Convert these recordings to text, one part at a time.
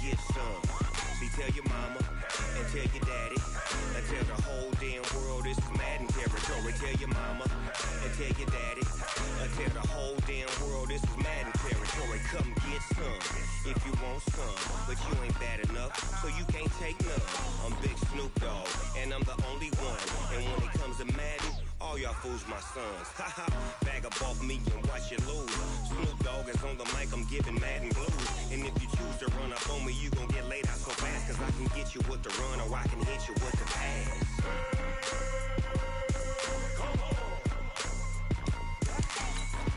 get some. See, tell your mama and tell your daddy and tell the whole damn world this is Madden territory. Tell your mama and tell your daddy and tell the whole damn world this is Madden territory. Come get some if you want some, but you ain't bad enough, so you can't take none. I'm Big Snoop Dogg, and I'm the only one. And when it comes to Madden, all y'all fools my sons. Haha, bag up off me and watch you lose. Snoop Dogg is on the mic, I'm giving Madden blues. And if you choose to run up on me, you gon' get laid out so fast, cause I can get you with the run or I can hit you with the pass. Come on.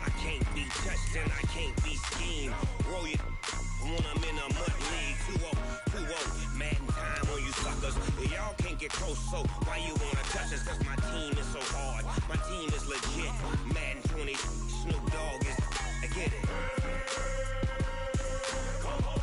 I can't be touched and I can't be schemed. Roll you when I'm in a mud league. 2-0, Madden time on you suckers. Y'all can't get close, so why you wanna touch us? Cause my team is so hard, my team is legit. Madden 20, Snoop Dogg is, I get it. Come on.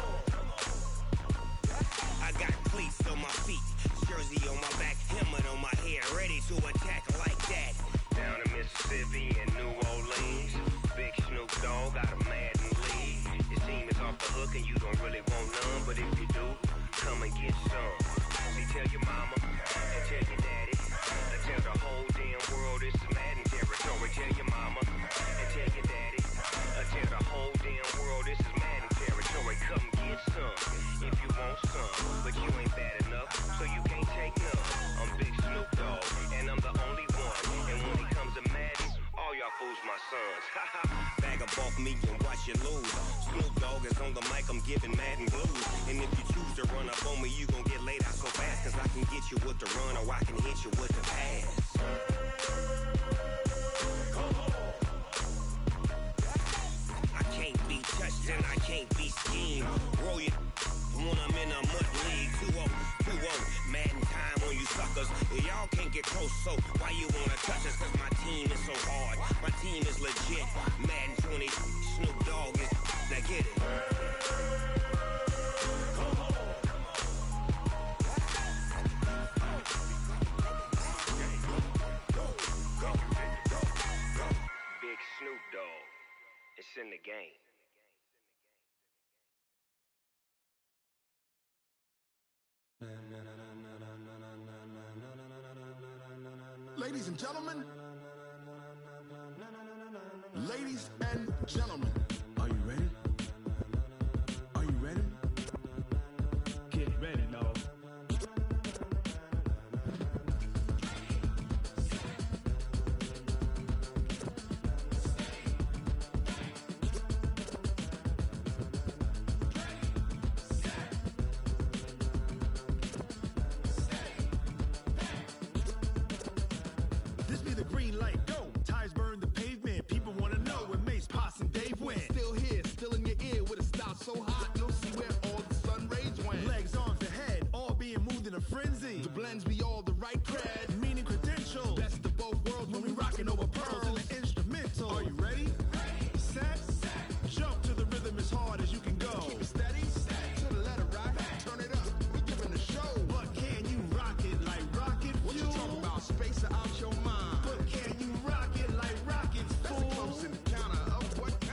I got cleats on my feet, jersey on my back, helmet on my head, ready to attack like that. Down in Mississippi and New Orleans, Big Snoop Dogg got a Madden league. Your team is off the hook and you don't really want none, but if you do, come and get some. See, tell your mama and tell your daddy and tell the whole damn world this is Madden territory. Tell your mama and tell your daddy and tell the whole damn world this is Madden territory. Come get some if you want some, but you ain't bad enough, so you can't take none. I'm Big Snoop Dogg, and I'm the only one. And when it comes to Madden, all y'all fools my sons. Bag up off me and watch you lose. Snoop Dogg is on the mic, I'm giving Madden blues. And if you choose to run up on me, you gon' get laid out so fast, cause I can get you with the run or I can hit you with the pass. Come on. I can't be touched and I can't be schemed. Roll you when I'm in a mud league. 2-0, Madden time on you suckers. Y'all can't get close, so why you wanna touch us? Cause my team is so hard, my team is legit. Madden 20, Snoop Dogg is, now get it. Come on. Go. Big Snoop Dogg, it's in the game. Ladies and gentlemen, ladies and gentlemen, are you ready? Are you ready? Get ready, dog. So hot, you'll see where all the sun rays went. Legs, arms, and head, all being moved in a frenzy. The blends be all the right cred, meaning credentials. Best of both worlds when we rockin' over pearls and the instrumental. Are you ready? Ready. Set. Jump to the rhythm as hard as you can go. Keep it steady. To the letter right. Turn it up. We giving the show. But can you rock it like rocket fuel? What you talking about? Space out your mind. But can you rock it like rockets, fool? That's a close encounter of what kind?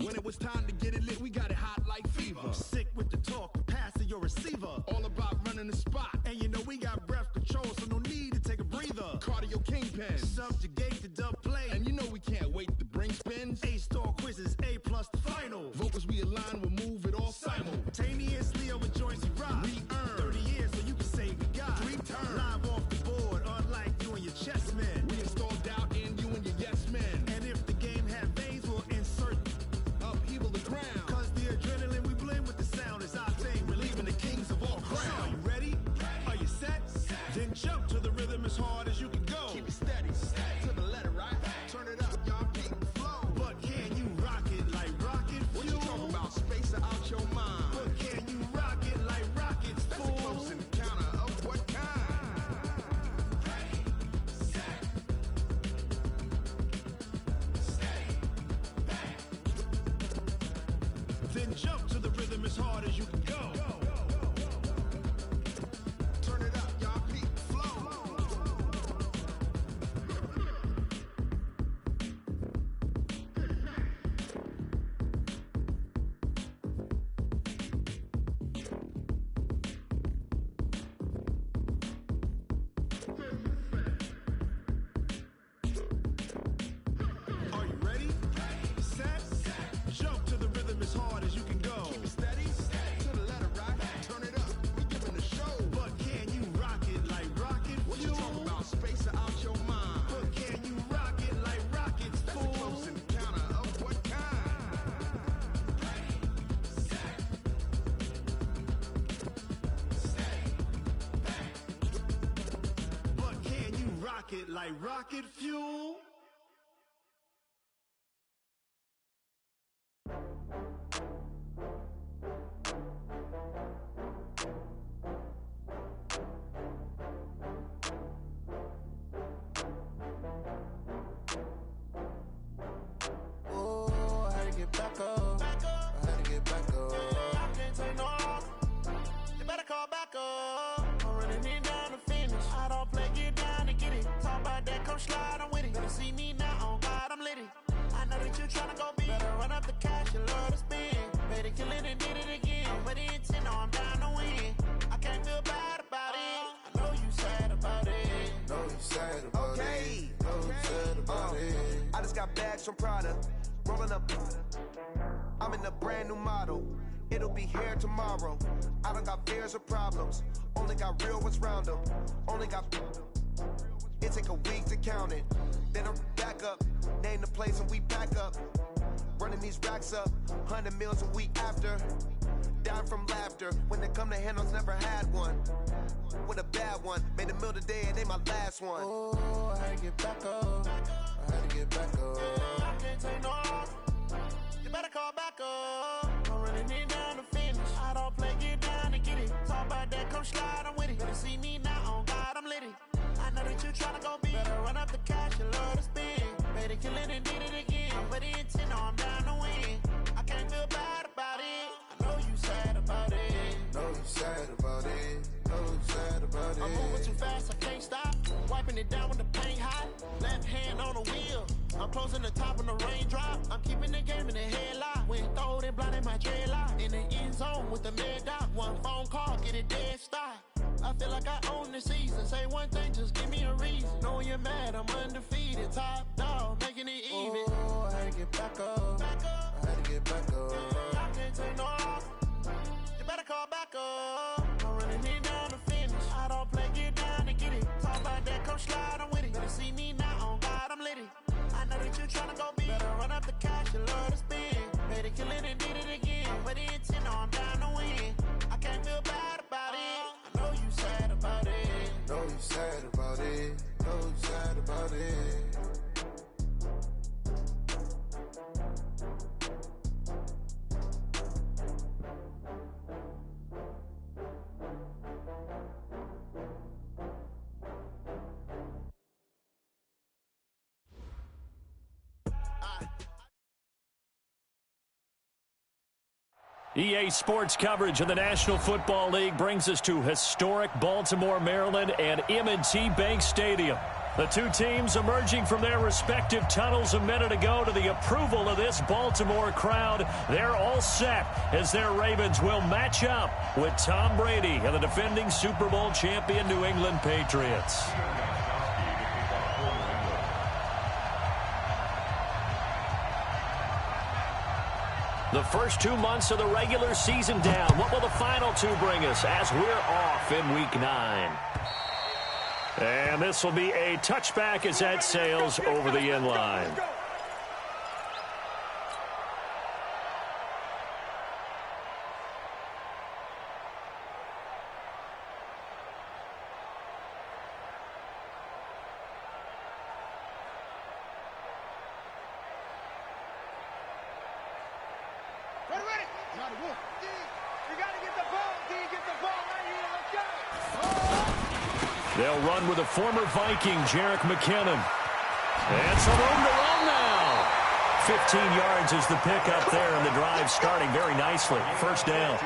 When it was time to get it lit, we got it hot like fever. I'm sick with the talk, pass to your receiver. All about running the spot. And you know we got breath control, so no need to take a breather. Cardio kingpin. Subjugate the dub play. And you know we can't wait to bring spins. A-star quizzes, A+ the final. Vocals we align, we'll move it all simultaneously over joints we rock. We earn 30 years so you can say we got 3 turns. Live off the board, unlike you and your chess men. We install doubt in you and your yes men. And if the game had veins, we'll insert upheaval the ground. Cause the adrenaline we blend with the sound is our thing, relieving the kings of all crowns. So are you ready? Are you set? Then jump to the rhythm as hard as you can go. Keep it steady. To the letter right. Turn it up, y'all keep the flow. But can you rock it like rocket fuel? What you talking about? Space out your mind. But can you rock it like rockets, That's fool? a close encounter of what kind? Ready, set, steady, back. Then jump to the rhythm as hard as you can go. Turn it up, y'all keep the flow. it like rocket fuel. Back up. I had to get back up. I can't take no loss. You better call back up. I'm running it down to finish. I don't play, get down to get it. Talk about that, come slide, I'm with it. Better see me now, on God, I'm litty. I know that you tryna go big. Better run up the cash, you love to spend. Better kill it and did it again. I'm with the intent, no, I'm down to win. I can't feel bad about it. I know you sad about it. Know you sad about it. Know you sad about it. I just got bags from Prada. Rolling up, I'm in a brand new model. It'll be here tomorrow. I don't got fears or problems. Only got real ones round them. Only got. It take a week to count it. Then I'm back up. Name the place and we back up. Running these racks up. 100 meals a week after. Down from laughter. When they come to handles, never had one. With a bad one. Made a meal today and they my last one. Oh, I had to get back up. I had to get back up. I can't take no loss. You better call back up. I'm running it down to finish. I don't play, get down to get it. Talk about that, come slide, I'm with it. Better see me now, on God, I'm litty. I know that you tryna go big. Better run up the cash, you love to spend. Better kill it and did it again. I'm with the intent, no, I'm down to win. I can't feel bad about it. I know you sad about it. Know you sad about it. Know you sad about it. I'm moving too fast, I can't stop. Wiping it down when the paint hot. Left hand on the wheel. I'm closing the top when the raindrop. I'm keeping the game in the headlock. When throwed and blinded my dreadlock. In the end zone with the mad dot. One phone call, get it dead stop. I feel like I own the season. Say one thing, just give me a reason. Knowing you're mad, I'm undefeated. Top dog, making it even. Oh, I had to get back up. I had to get back up. I can't take no loss. You better call back up. I'm running it down to finish. I don't play, get down to get it. Talk about that, come slide, I'm with it. Better see me now, on God, I'm litty. I know that you tryna go big. Better run up the cash, you love to spend. Better kill it and did it again. I'm with the intent, no, I'm down to win. I can't feel bad about it. I know you sad about it. Know you sad about it. Know you sad about it. EA Sports coverage of the National Football League brings us to historic Baltimore, Maryland, and M&T Bank Stadium. The two teams emerging from their respective tunnels a minute ago to the approval of this Baltimore crowd. They're all set as their Ravens will match up with Tom Brady and the defending Super Bowl champion New England Patriots. The first 2 months of the regular season down. What will the final two bring us as we're off in Week 9? And this will be a touchback as that sails over the end line. They'll run with a former Viking, Jerick McKinnon. And some room to run now. 15 yards is the pickup there, and the drive starting very nicely. First down.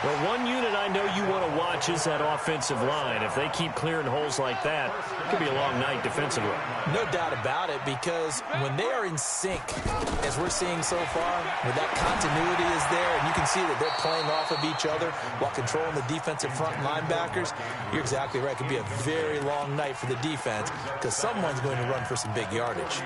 Well, one unit I know you want to watch is that offensive line. If they keep clearing holes like that, it could be a long night defensively. No doubt about it, because when they are in sync, as we're seeing so far, when that continuity is there, and you can see that they're playing off of each other while controlling the defensive front linebackers, you're exactly right. It could be a very long night for the defense because someone's going to run for some big yardage.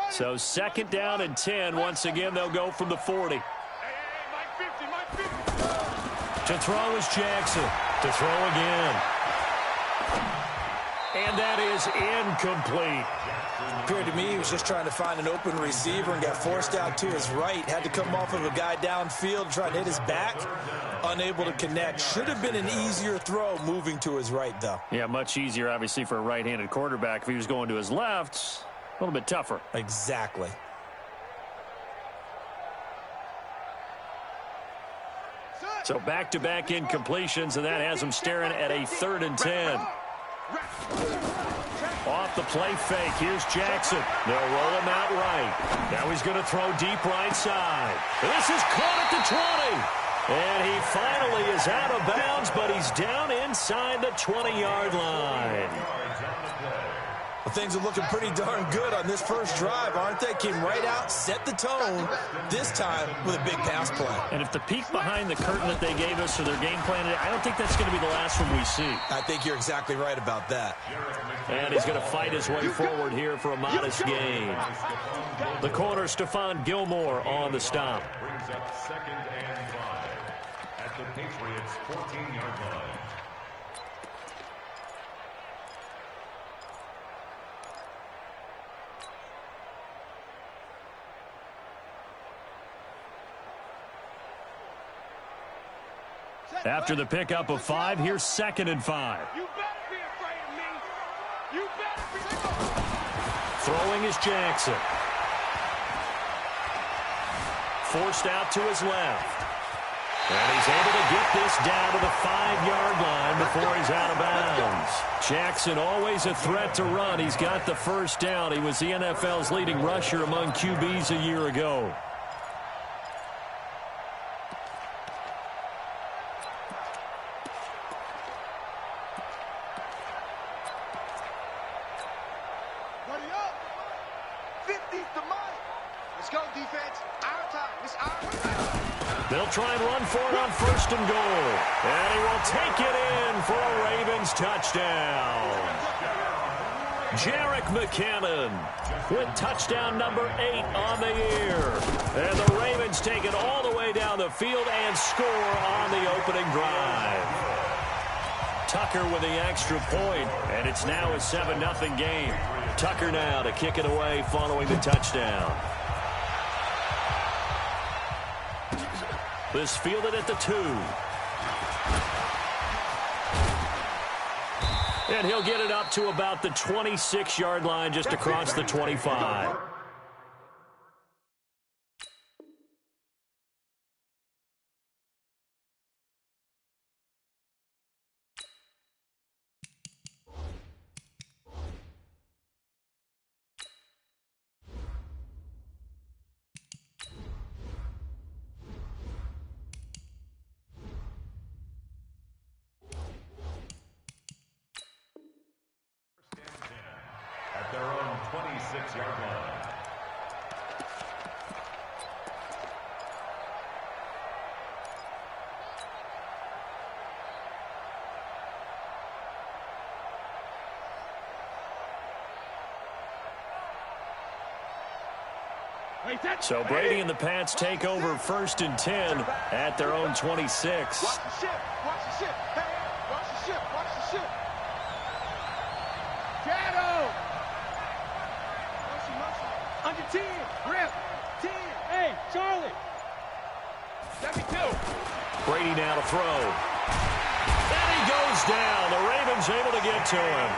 So second down and 10. Once again, they'll go from the 40. To throw is Jackson. To throw again. And that is incomplete. Appeared to me he was just trying to find an open receiver and got forced out to his right. Had to come off of a guy downfield, trying to hit his back. Unable to connect. Should have been an easier throw moving to his right, though. Yeah, much easier, obviously, for a right-handed quarterback. If he was going to his left, a little bit tougher. Exactly. So back-to-back incompletions, and that has him staring at a 3rd and 10. Off the play fake. Here's Jackson. They'll roll him out right. Now he's going to throw deep right side. This is caught at the 20. And he finally is out of bounds, but he's down inside the 20-yard line. Well, things are looking pretty darn good on this first drive, aren't they? Came right out, set the tone, this time with a big pass play. And if the peek behind the curtain that they gave us for their game plan, I don't think that's going to be the last one we see. I think you're exactly right about that. And he's going to fight his way forward here for a modest gain. The corner, Stephon Gilmore, on the stop. Brings up 2nd and 5 at the Patriots' 14-yard line. After the pickup of 5, here's 2nd and 5. You better be afraid of me. You better be. Throwing is Jackson. Forced out to his left. And he's able to get this down to the 5-yard line before he's out of bounds. Jackson always a threat to run. He's got the first down. He was the NFL's leading rusher among QBs a year ago. They'll try and run for it on 1st and goal. And he will take it in for a Ravens touchdown. Jerick McKinnon with touchdown number 8 on the year. And the Ravens take it all the way down the field and score on the opening drive. Tucker with the extra point, and it's now a 7-0 game. Tucker now to kick it away following the touchdown. This fielded at the 2. And he'll get it up to about the 26-yard line, just across the 25. At their own 26-yard line. So Brady and the Pats take over 1st and 10 at their own 26. Watch the ship. Watch the ship. Hey, watch the ship. Watch the ship. Shadow. Under 10. Rip. 10. Hey, Charlie. 72. Brady now to throw. And he goes down. The Ravens able to get to him.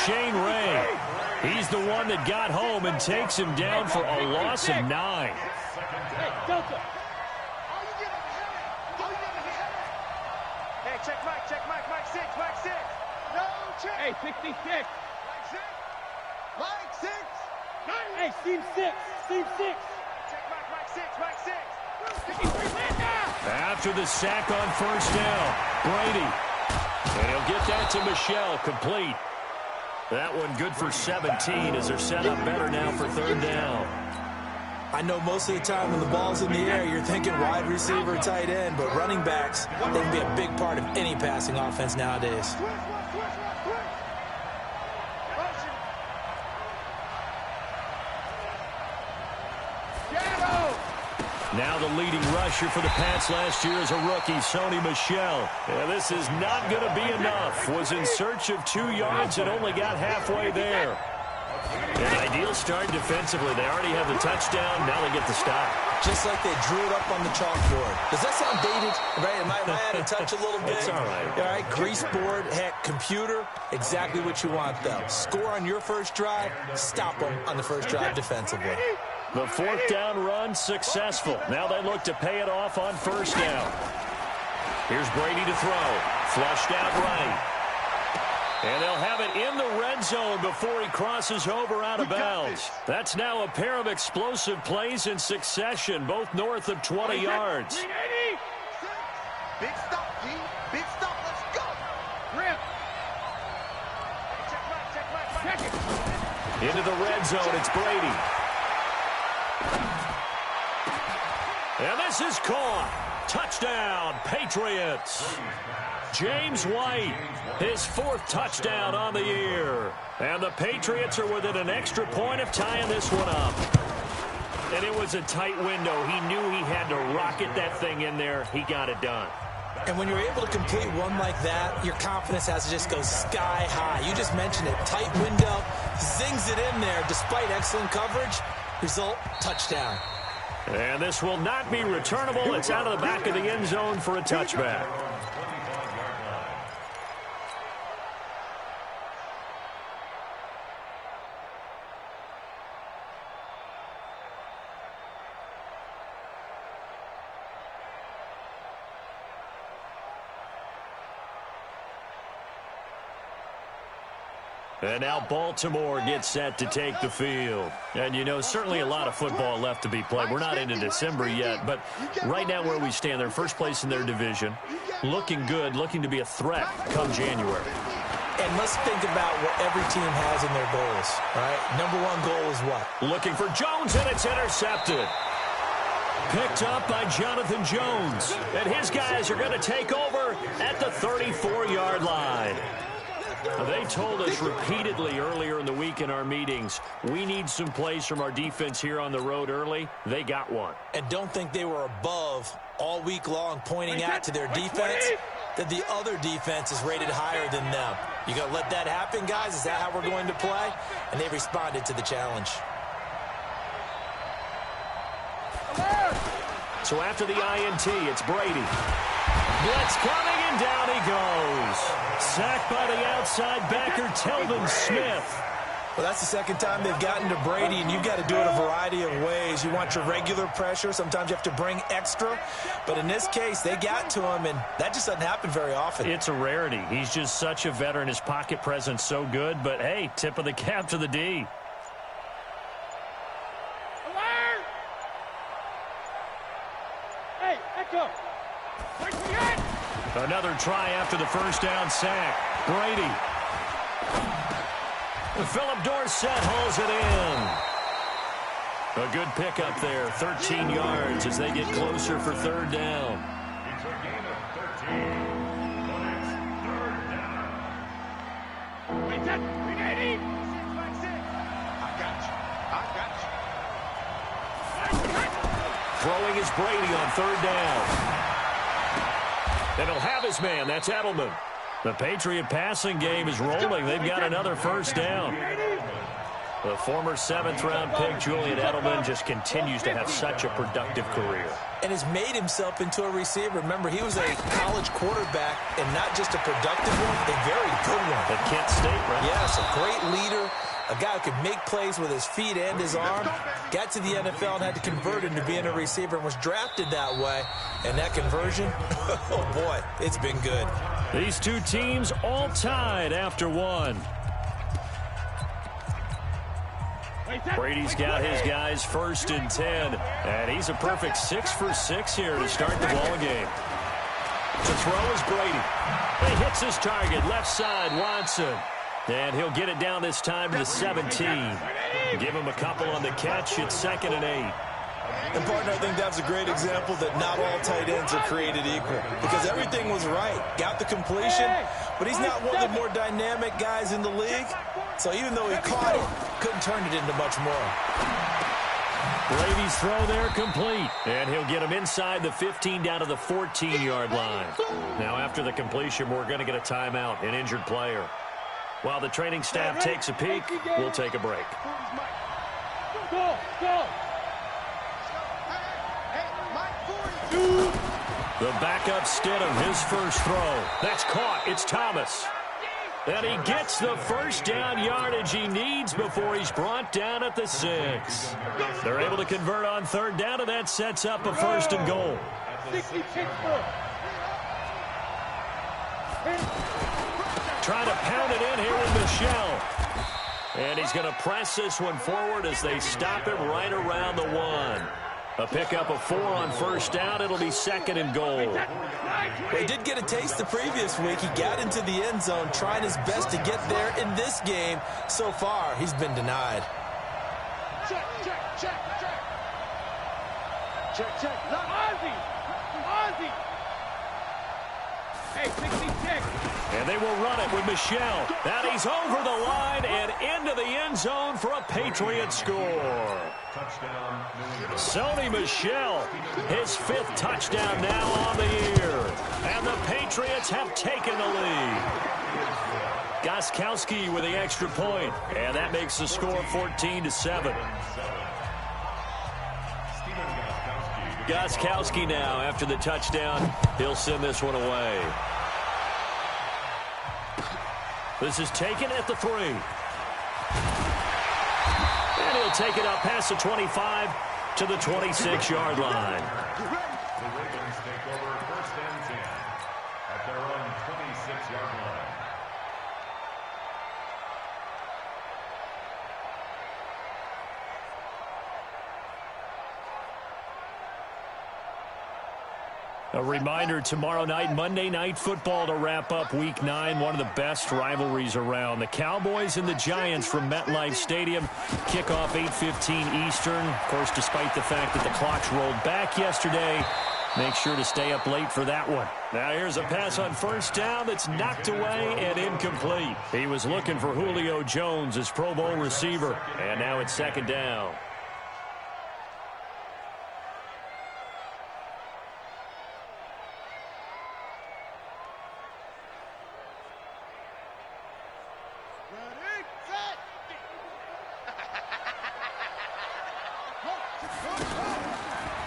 Shane Ray. He's the one that got home and takes him down for a loss of 9. Hey, Delta. Hey, check Mike, Mike 6, Mike 6. No, check. Hey, 66. Mike 6. Mike 6. Hey, Steve 6, Steve 6. Check Mike 6, Mike 6. After the sack on 1st down, Brady. And he'll get that to Michelle, complete. That one good for 17 as they're set up better now for 3rd down. I know most of the time when the ball's in the air, you're thinking wide receiver, tight end, but running backs, they can be a big part of any passing offense nowadays. Now the leading rusher for the Pats last year is a rookie, Sony Michel. And this is not going to be enough. Was in search of 2 yards and only got halfway there. An ideal start defensively. They already have the touchdown. Now they get the stop. Just like they drew it up on the chalkboard. Does that sound dated? Right? Am I out of touch a little bit? It's all right. All right, grease board, heck, computer, exactly what you want, though. Score on your first drive, stop them on the first drive defensively. The 4th down run successful. Now they look to pay it off on 1st down. Here's Brady to throw. Flushed out right. And they'll have it in the red zone before he crosses over out of bounds. That's now a pair of explosive plays in succession, both north of 20 yards. Big stop, G. Big stop. Let's go. Rip. Check it. Into the red zone, it's Brady. And this is caught. Touchdown, Patriots. James White, his 4th touchdown on the year. And the Patriots are within an extra point of tying this one up. And it was a tight window. He knew he had to rocket that thing in there. He got it done. And when you're able to complete one like that, your confidence has to just go sky high. You just mentioned it. Tight window, zings it in there despite excellent coverage. Result, touchdown. And this will not be returnable. It's out of the back of the end zone for a touchback. And now Baltimore gets set to take the field. And, you know, certainly a lot of football left to be played. We're not into December yet, but right now where we stand, they're first place in their division. Looking good, looking to be a threat come January. And let's think about what every team has in their goals, all right? Number 1 goal is what? Looking for Jones, and it's intercepted. Picked up by Jonathan Jones. And his guys are going to take over at the 34-yard line. They told us repeatedly earlier in the week in our meetings, we need some plays from our defense here on the road early. They got one. And don't think they were above all week long pointing out to their defense that the other defense is rated higher than them. You got to let that happen, guys? Is that how we're going to play? And they responded to the challenge. So after the INT, it's Brady. Blitz coming, and down he goes. Sacked by the outside backer, Telvin Smith. Well, that's the second time they've gotten to Brady, and you've got to do it a variety of ways. You want your regular pressure. Sometimes you have to bring extra. But in this case, they got to him, and that just doesn't happen very often. It's a rarity. He's just such a veteran. His pocket presence so good. But, hey, tip of the cap to the D. Alert! Hey, echo. Another try after the first down sack. Brady. Philip Dorsett hauls it in. A good pickup there. 13 yards as they get closer for 3rd down. It's a gain of 13. The next 3rd down. Wait, that. I got you. Throwing is Brady on 3rd down. And he'll have his man. That's Edelman. The Patriot passing game is rolling. They've got another 1st down. The former 7th-round pick, Julian Edelman, just continues to have such a productive career. And has made himself into a receiver. Remember, he was a college quarterback, and not just a productive one, a very good one. At Kent State, right? Yes, a great leader, a guy who could make plays with his feet and his arm. Got to the NFL and had to convert into being a receiver and was drafted that way. And that conversion, oh boy, it's been good. These two teams all tied after one. Brady's got his guys 1st and 10, and he's a perfect 6 for 6 here to start the ball game. To throw is Brady. He hits his target, left side, Watson. And he'll get it down this time to the 17. Give him a couple on the catch. It's 2nd and 8. And, partner, I think that's a great example that not all tight ends are created equal. Because everything was right. Got the completion, but he's not one of the more dynamic guys in the league. So even though he caught it, couldn't turn it into much more. Brady's throw there complete. And he'll get him inside the 15 down to the 14-yard line. Now after the completion, we're going to get a timeout, an injured player. While the training staff takes a peek, we'll take a break. Go. The backup stint of his first throw. That's caught. It's Thomas. And he gets the first down yardage he needs before he's brought down at the 6. They're able to convert on third down, and that sets up a 1st and goal. 60 Trying to pound it in here with Michel. And he's going to press this one forward as they stop him right around the 1. A pickup of 4 on first down. It'll be 2nd and goal. He did get a taste the previous week. He got into the end zone trying his best to get there in this game. So far, he's been denied. Check. Ozzy. Hey, 66. And they will run it with Michel. And he's over the line and into the end zone for a Patriot score. Sony Michel, his 5th touchdown now on the year. And the Patriots have taken the lead. Gostkowski with the extra point. And that makes the score 14-7. Gostkowski now after the touchdown. He'll send this one away. This is taken at the 3. And he'll take it up past the 25 to the 26-yard line. The Ravens take over 1st and 10 at their own 26-yard line. A reminder, tomorrow night, Monday Night Football to wrap up Week 9, one of the best rivalries around. The Cowboys and the Giants from MetLife Stadium. Kickoff 8:15 Eastern. Of course, despite the fact that the clocks rolled back yesterday, make sure to stay up late for that one. Now here's a pass on first down that's knocked away and incomplete. He was looking for Julio Jones, his Pro Bowl receiver. And now it's 2nd down.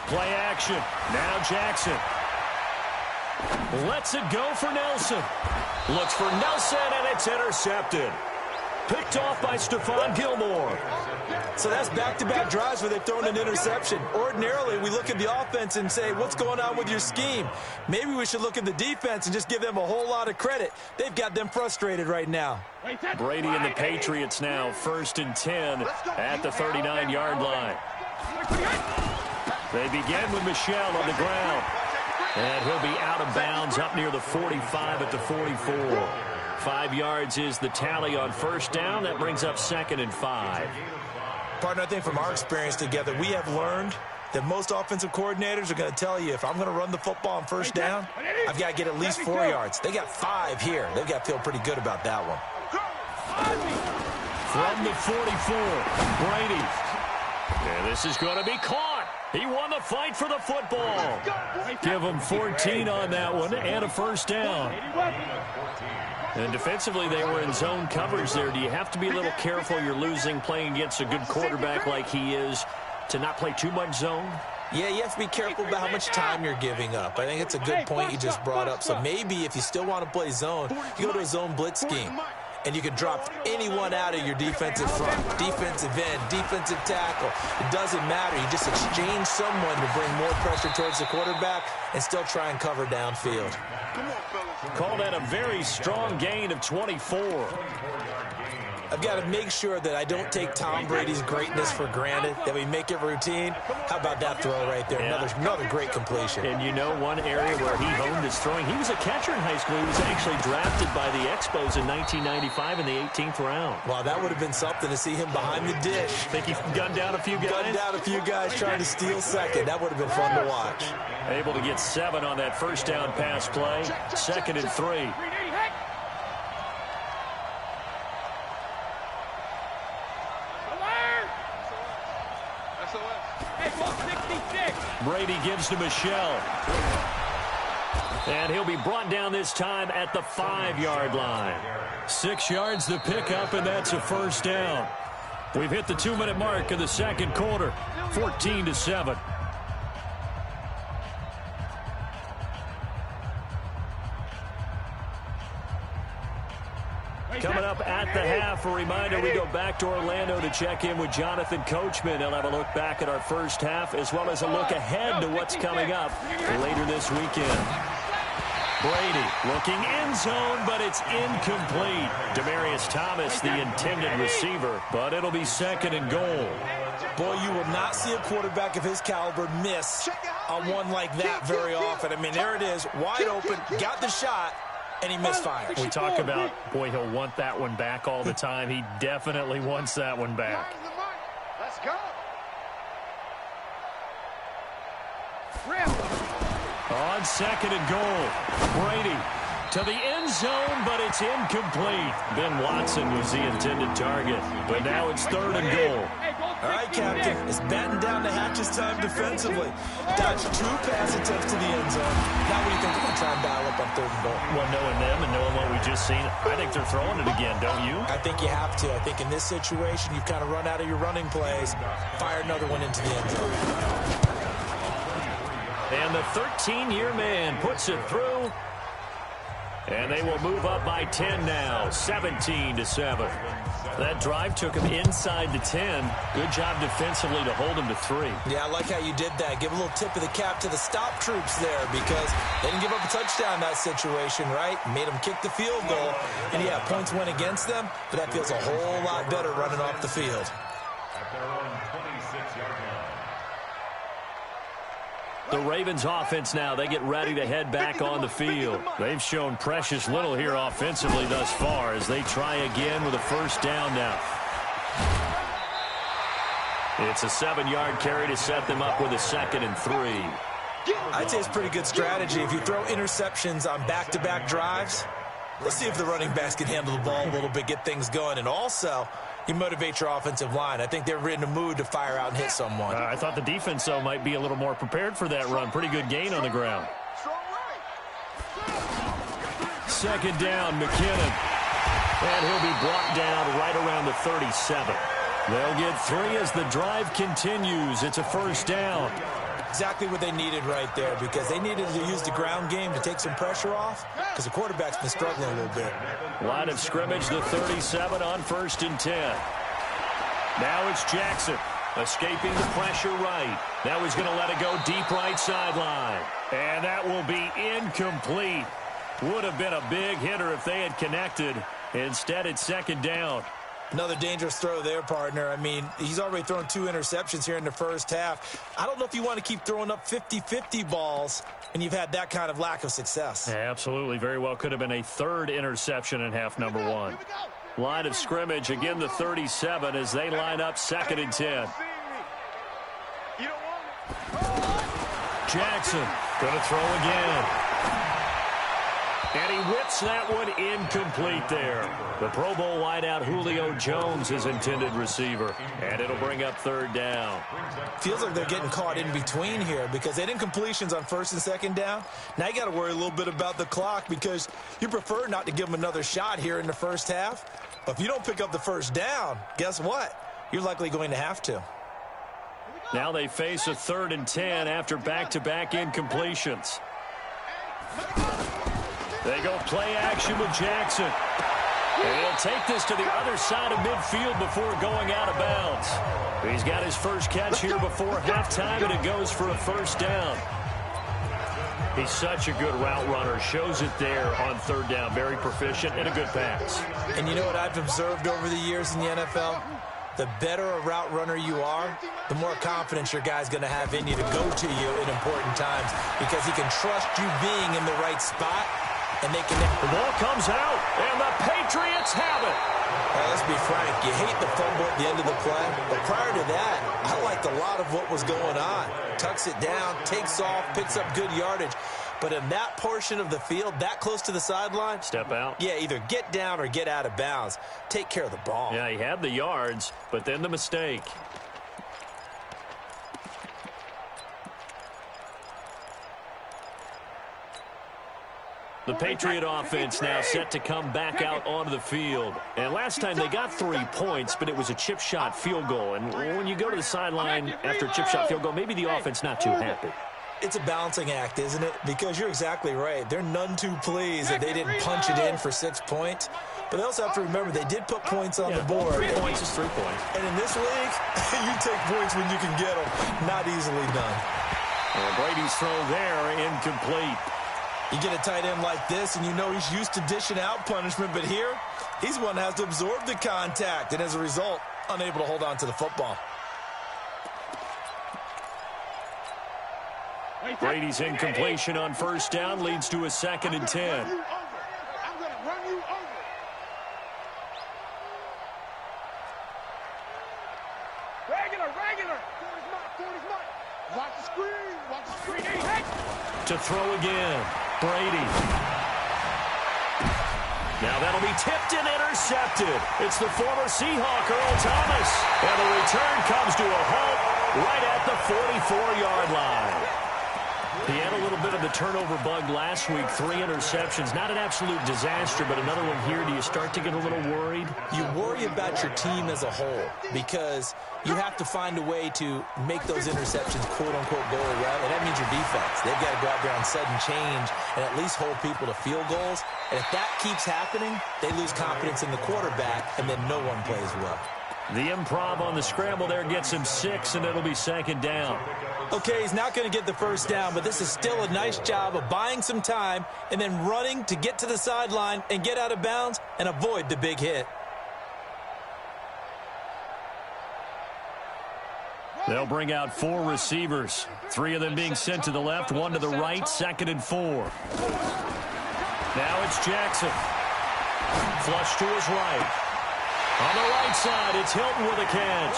Play action. Now Jackson. Lets it go for Nelson. Looks for Nelson, and it's intercepted. Picked off by Stephon Gilmore. So that's back-to-back drives where they've thrown an interception. Ordinarily, we look at the offense and say, what's going on with your scheme? Maybe we should look at the defense and just give them a whole lot of credit. They've got them frustrated right now. Brady and the Patriots now 1st and 10 at the 39-yard line. They begin with Michel on the ground. And he'll be out of bounds up near the 45 at the 44. 5 yards is the tally on first down. That brings up 2nd and 5. Partner, I think from our experience together, we have learned that most offensive coordinators are going to tell you, if I'm going to run the football on first down, I've got to get at least 4 yards. They got 5 here. They've got to feel pretty good about that one. From the 44, Brady. And this is going to be caught. He won the fight for the football. Give him 14 on that one and a first down. And defensively, they were in zone coverage there. Do you have to be a little careful? You're losing playing against a good quarterback like he is to not play too much zone? Yeah, you have to be careful about how much time you're giving up. I think it's a good point you just brought up. So maybe if you still want to play zone, you go to a zone blitz scheme. And you can drop anyone out of your defensive front, defensive end, defensive tackle. It doesn't matter. You just exchange someone to bring more pressure towards the quarterback and still try and cover downfield. Call that a very strong gain of 24. I've got to make sure that I don't take Tom Brady's greatness for granted, that we make it routine. How about that throw right there? Yeah. Another great completion. And you know one area where he honed his throwing, he was a catcher in high school. He was actually drafted by the Expos in 1995 in the 18th round. Wow, that would have been something to see him behind the dish. Think he gunned down a few guys? Gunned down a few guys trying to steal second. That would have been fun to watch. Able to get 7 on that first down pass play. 2nd and 3. Brady gives to Michelle. And he'll be brought down this time at the 5-yard line. 6 yards to pick up, and that's a first down. We've hit the 2-minute mark in the second quarter, 14-7. Coming up at the half, a reminder, we go back to Orlando to check in with Jonathan Coachman. He'll have a look back at our first half as well as a look ahead to what's coming up later this weekend. Brady looking end zone, but it's incomplete. Demaryius Thomas, the intended receiver, but it'll be second and goal. Boy, you will not see a quarterback of his caliber miss on one like that very often. I mean, there it is, wide open, got the shot, and he misfired. We talk about, boy, he'll want that one back all the time. He definitely wants that one back. Let's go. On second and goal, Brady to the end zone, but it's incomplete. Ben Watson was the intended target, but now it's third and goal. All right, Captain, it's batten down the hatches time defensively. Dodged 2 pass attempts to the end zone. Now what do you think they're going to try and dial up on third and goal? Well, knowing them and knowing what we just seen, I think they're throwing it again, don't you? I think you have to. I think in this situation, you've kind of run out of your running plays. Fire another one into the end zone. And the 13-year man puts it through. And they will move up by 10 now, 17-7. That drive took him inside the 10. Good job defensively to hold him to 3. Yeah, I like how you did that. Give a little tip of the cap to the stop troops there because they didn't give up a touchdown in that situation, right? Made them kick the field goal. And, yeah, points went against them, but that feels a whole lot better running off the field. At their own 26-yard line. The Ravens offense now, they get ready to head back on the field. They've shown precious little here offensively thus far as they try again with a first down now. It's a 7-yard carry to set them up with a 2nd and 3. I'd say it's pretty good strategy. If you throw interceptions on back-to-back drives, let's see if the running backs can handle the ball a little bit, get things going, and also you motivate your offensive line. I think they're in a mood to fire out and hit someone. I thought the defense, though, might be a little more prepared for that run. Pretty good gain on the ground. 2nd down, McKinnon. And he'll be brought down right around the 37. They'll get 3 as the drive continues. It's a first down. Exactly what they needed right there because they needed to use the ground game to take some pressure off because the quarterback's been struggling a little bit. Line of scrimmage, the 37 on 1st and 10. Now it's Jackson escaping the pressure right. Now he's going to let it go deep right sideline. And that will be incomplete. Would have been a big hitter if they had connected. Instead, it's 2nd down. Another dangerous throw there, partner. I mean, he's already thrown 2 interceptions here in the first half. I don't know if you want to keep throwing up 50-50 balls and you've had that kind of lack of success. Yeah, absolutely. Very well could have been a 3rd interception in half number 1. Line of scrimmage, again the 37 as they line up 2nd and 10. Jackson going to throw again. And he whips that one incomplete there. The Pro Bowl wideout Julio Jones, his intended receiver. And it'll bring up 3rd down. Feels like they're getting caught in between here because they didn't completions on 1st and 2nd down. Now you got to worry a little bit about the clock because you prefer not to give them another shot here in the first half. But if you don't pick up the first down, guess what? You're likely going to have to. Now they face a 3rd and 10 after back-to-back incompletions. They go play action with Jackson. And he'll take this to the other side of midfield before going out of bounds. He's got his first catch here before halftime, and it goes for a first down. He's such a good route runner. Shows it there on 3rd down. Very proficient and a good pass. And you know what I've observed over the years in the NFL? The better a route runner you are, the more confidence your guy's going to have in you to go to you in important times because he can trust you being in the right spot. And they connect. The ball comes out, and the Patriots have it. Hey, let's be frank. You hate the fumble at the end of the play. But prior to that, I liked a lot of what was going on. Tucks it down, takes off, picks up good yardage. But in that portion of the field, that close to the sideline. Step out. Yeah, either get down or get out of bounds. Take care of the ball. Yeah, he had the yards, but then the mistake. The Patriot offense now set to come back out onto the field. And last time they got 3 points, but it was a chip shot field goal. And when you go to the sideline after a chip shot field goal, maybe the offense not too happy. It's a balancing act, isn't it? Because you're exactly right. They're none too pleased that they didn't punch it in for 6 points. But they also have to remember they did put points on the board. 3 points is 3 points. And in this league, you take points when you can get them. Not easily done. And Brady's throw there, incomplete. You get a tight end like this, and you know he's used to dishing out punishment. But here, he's one that has to absorb the contact. And as a result, unable to hold on to the football. Brady's incompletion on first down leads to a 2nd and 10. I'm going to run you over. Regular. 40's mark. Watch the screen. To throw again, Brady. Now that'll be tipped and intercepted. It's the former Seahawk, Earl Thomas. And the return comes to a halt right at the 44-yard line. He had a little bit of the turnover bug last week, 3 interceptions. Not an absolute disaster, but another one here. Do you start to get a little worried? You worry about your team as a whole because you have to find a way to make those interceptions, quote-unquote, go away, and that means your defense. They've got to go out there on sudden change and at least hold people to field goals. And if that keeps happening, they lose confidence in the quarterback, and then no one plays well. The improv on the scramble there gets him 6, and it'll be 2nd down. Okay, he's not going to get the first down, but this is still a nice job of buying some time and then running to get to the sideline and get out of bounds and avoid the big hit. They'll bring out 4 receivers, 3 of them being sent to the left, 1 to the right, 2nd and 4. Now it's Jackson. Flush to his right. On the right side, it's Hilton with a catch.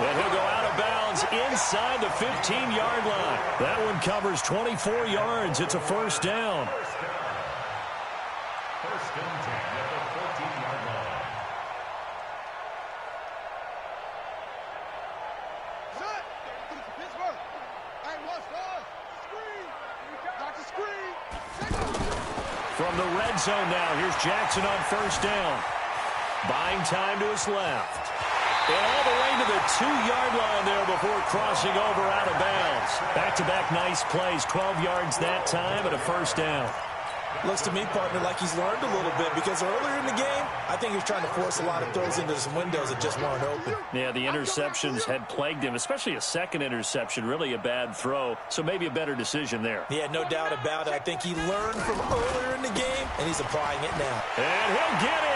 And he'll go out of bounds inside the 15-yard line. That one covers 24 yards. It's a first down. First and 10 at the 14-yard line. Set. Pittsburgh. Hey, watch this. Screen. Watch the screen. From the red zone now, here's Jackson on first down. Buying time to his left. And all the way to the 2-yard line there before crossing over out of bounds. Back-to-back nice plays, 12 yards that time and a first down. Looks to me, partner, like he's learned a little bit because earlier in the game, I think he was trying to force a lot of throws into some windows that just weren't open. Yeah, the interceptions had plagued him, especially a second interception, really a bad throw, so maybe a better decision there. Yeah, no doubt about it. I think he learned from earlier in the game, and he's applying it now. And he'll get in.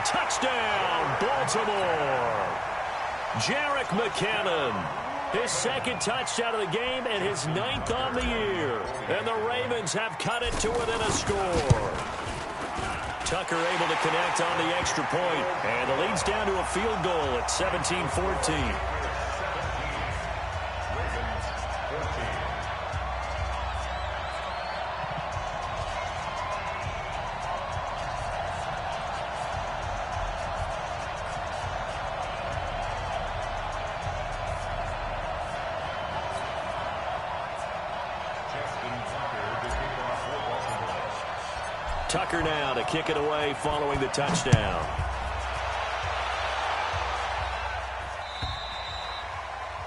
Touchdown, Baltimore. Jerick McKinnon. His 2nd touchdown of the game and his 9th on the year. And the Ravens have cut it to within a score. Tucker able to connect on the extra point. And the lead's down to a field goal at 17-14. Tucker now to kick it away following the touchdown.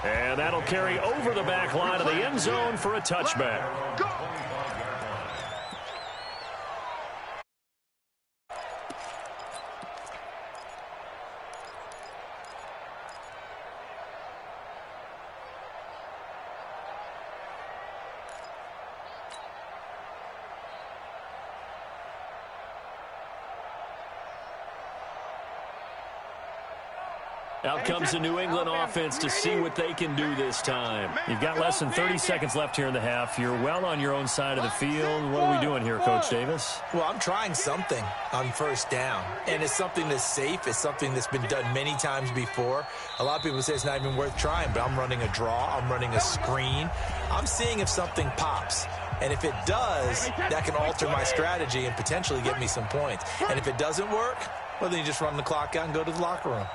And that'll carry over the back line of the end zone for a touchback. Out comes the New England offense to see what they can do this time. You've got less than 30 seconds left here in the half. You're well on your own side of the field. What are we doing here, Coach Davis? Well, I'm trying something on first down, and it's something that's safe. It's something that's been done many times before. A lot of people say it's not even worth trying, but I'm running a draw. I'm running a screen. I'm seeing if something pops. And if it does, that can alter my strategy and potentially get me some points. And if it doesn't work, well, then you just run the clock out and go to the locker room.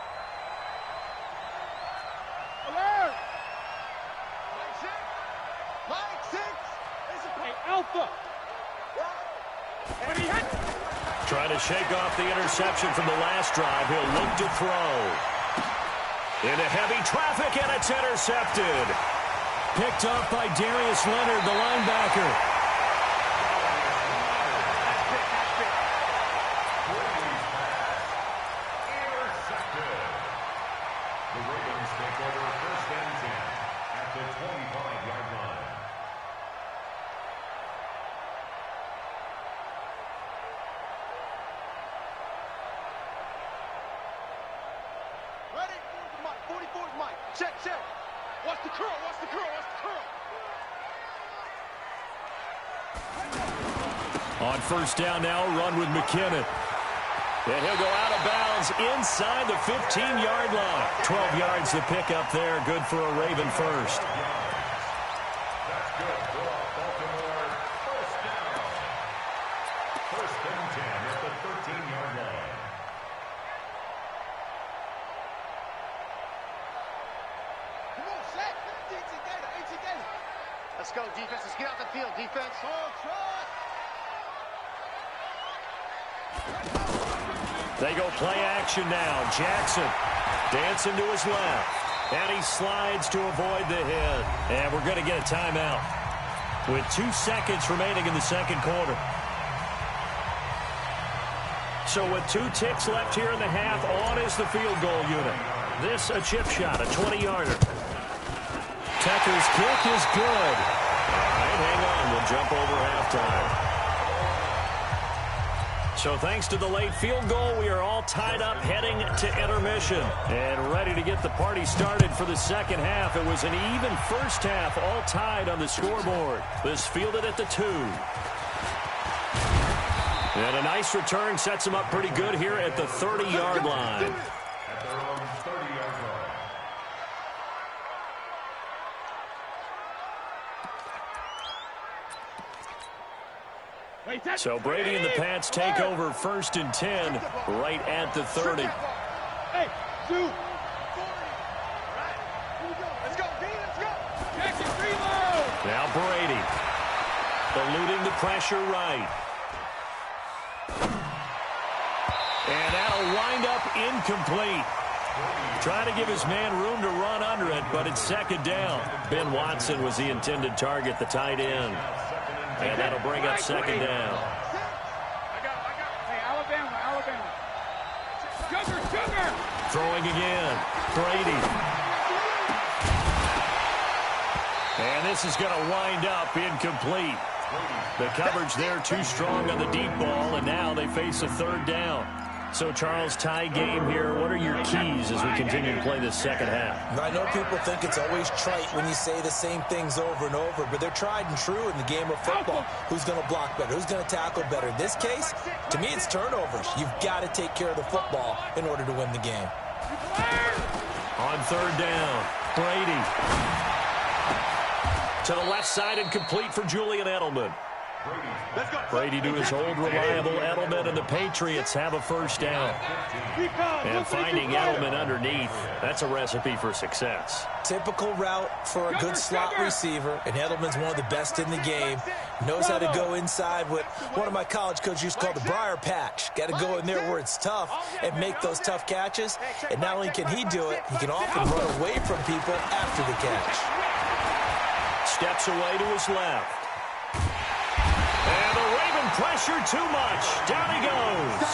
Trying to shake off the interception from the last drive. He'll look to throw. Into heavy traffic, and it's intercepted. Picked up by Darius Leonard, the linebacker. On first down now, run with McKinnon. And he'll go out of bounds inside the 15-yard line. 12 yards to pick up there. Good for a Raven first. That's good for Baltimore. First down. First and 10 at the 13-yard line. Come on, Shaq. Let's go, defense. Let's get out the field, defense. They go play action now. Jackson dancing to his left. And he slides to avoid the hit. And we're going to get a timeout with 2 seconds remaining in the second quarter. So with 2 ticks left here in the half, on is the field goal unit. This a chip shot, a 20-yarder. Tucker's kick is good. All right, hang on. We'll jump over halftime. So thanks to the late field goal, we are all tied up heading to intermission and ready to get the party started for the second half. It was an even first half, all tied on the scoreboard. This fielded at the 2. And a nice return sets him up pretty good here at the 30-yard line. At their own 30-yard line. So Brady and the Pats take over first and 10 right at the 30. Hey, shoot. Let's go, D, let's go. Jackson, reload. Now Brady eluding the pressure right. And that'll wind up incomplete. Trying to give his man room to run under it, but it's second down. Ben Watson was the intended target, the tight end. And that'll bring up second down. I got. Hey, Alabama. Sugar. Throwing again. Brady. And this is going to wind up incomplete. The coverage there too strong on the deep ball, and now they face a third down. So, Charles, tie game here. What are your keys as we continue to play this second half? I know people think it's always trite when you say the same things over and over, but they're tried and true in the game of football. Who's going to block better? Who's going to tackle better? In this case, to me, it's turnovers. You've got to take care of the football in order to win the game. On third down, Brady. To the left side and complete for Julian Edelman. Brady to his old reliable Edelman, and the Patriots have a first down. And finding Edelman underneath, that's a recipe for success. Typical route for a good slot receiver, and Edelman's one of the best in the game. Knows how to go inside what one of my college coaches used to call the briar patch. Got to go in there where it's tough and make those tough catches. And not only can he do it, he can often run away from people after the catch. Steps away to his left. And the Raven pressure too much. Down he goes.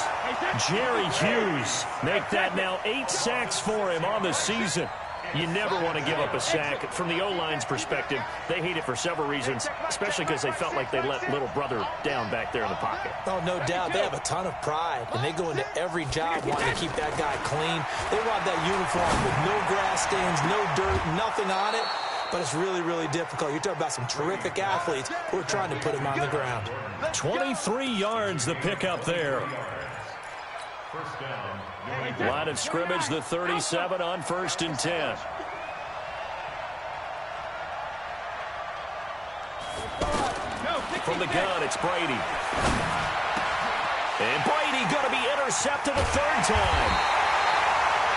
Jerry Hughes. Make that now 8 sacks for him on the season. You never want to give up a sack. From the O-line's perspective, they hate it for several reasons, especially because they felt like they let little brother down back there in the pocket. Oh, no doubt. They have a ton of pride, and they go into every job wanting to keep that guy clean. They want that uniform with no grass stains, no dirt, nothing on it. But it's really, really difficult. You're talking about some terrific athletes who are trying to put him on the ground. 23 yards the pickup there. First down. Line of scrimmage, the 37 on first and 10. From the gun, it's Brady. And Brady going to be intercepted a third time.